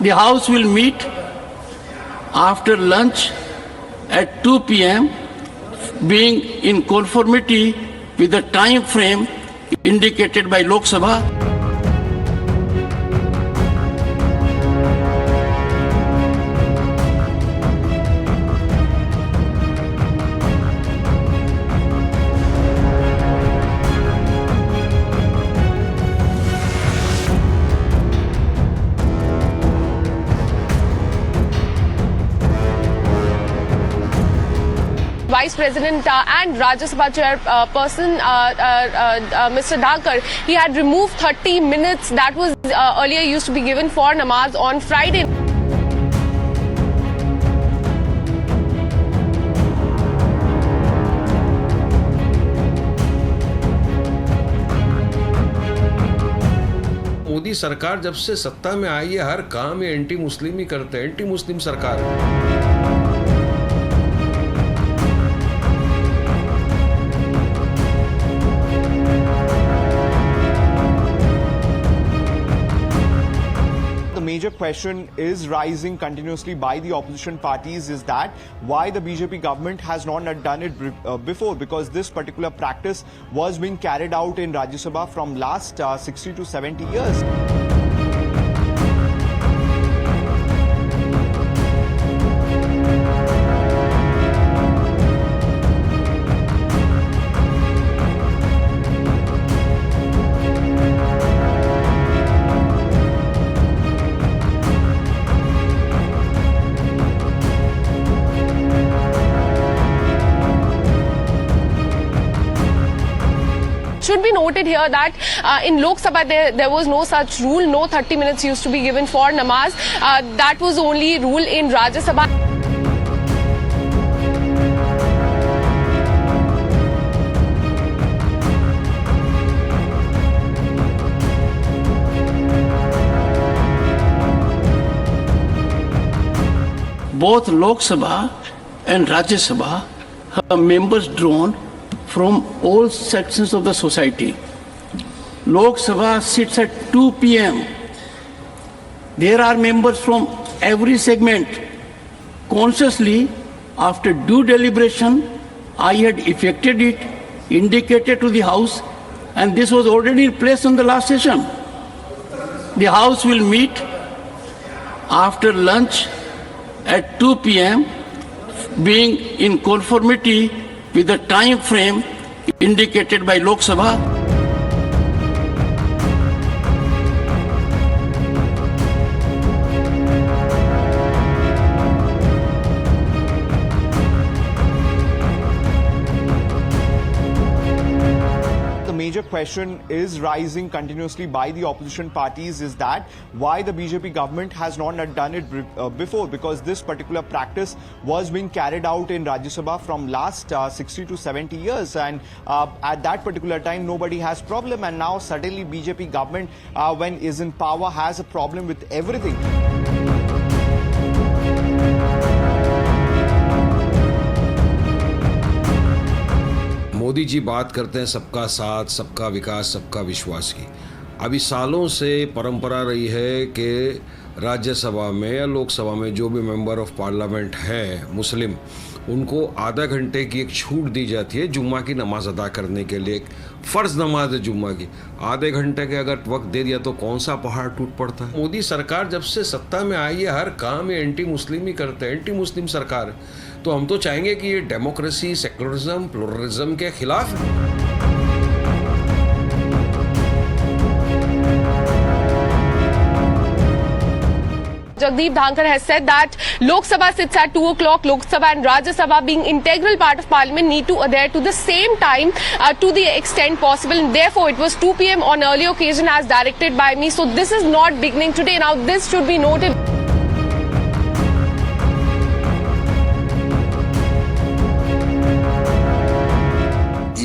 The House will meet after lunch at 2 p.m. being in conformity with the time frame indicated by Lok Sabha. Vice President and Rajya Sabha chairperson, Mr. Dhankar, he had removed 30 minutes that was earlier used to be given for namaz on Friday. Modi सरकार जब से सत्ता में आई है, हर काम ये anti Muslim ही करते हैं, एंटी मुस्लिम सरकार है। Major question is rising continuously by the opposition parties is that why the BJP government has not done it before, because this particular practice was being carried out in Rajya Sabha from last 60 to 70 years. Should be noted here that in Lok Sabha there was no such rule. No 30 minutes used to be given for namaz. That was only rule in Rajya Sabha. Both Lok Sabha and Rajya Sabha have members drawn from all sections of the society. Lok Sabha sits at 2 p.m. There are members from every segment. Consciously, after due deliberation, I had effected it, indicated to the House, and this was already in place on the last session. The House will meet after lunch at 2 p.m. being in conformity with the time frame indicated by Lok Sabha. Major question is rising continuously by the opposition parties is that why the BJP government has not done it before, because this particular practice was being carried out in Rajya Sabha from last 60 to 70 years, and at that particular time nobody has problem, and now suddenly BJP government when is in power has a problem with everything. Modi ji बात करते हैं सबका साथ, सबका विकास, सबका विश्वास की। अभी सालों से परंपरा रही है कि राज्यसभा में या लोकसभा में जो भी मेंबर ऑफ पार्लियामेंट हैं मुस्लिम, उनको आधा घंटे की एक छूट दी जाती है जुम्मा की नमाज अदा करने के लिए। एक फ़र्ज़ नमाज है जुम्मा की, आधे घंटे के अगर वक्त दे दिया तो कौन सा पहाड़ टूट पड़ता है। मोदी सरकार जब से सत्ता में आई है, हर काम ये एंटी मुस्लिम ही करते हैं, एंटी मुस्लिम सरकार है। तो हम तो चाहेंगे कि ये डेमोक्रेसी, सेकुलरिज्म, प्लुरलिज्म के खिलाफ है। Jagdeep Dhankar has said that Lok Sabha sits at 2 o'clock. Lok Sabha and Rajya Sabha, being integral part of Parliament, need to adhere to the same time to the extent possible. And therefore, it was 2 p.m. on earlier occasion as directed by me. So this is not beginning today. Now, this should be noted.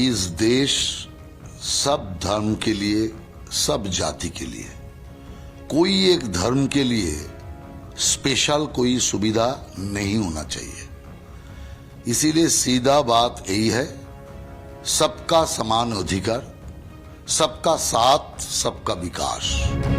इस देश सब धर्म के लिए, सब जाति के लिए, कोई एक धर्म के लिए स्पेशल कोई सुविधा नहीं होना चाहिए। इसीलिए सीधा बात यही है, सबका समान अधिकार, सबका साथ, सबका विकास।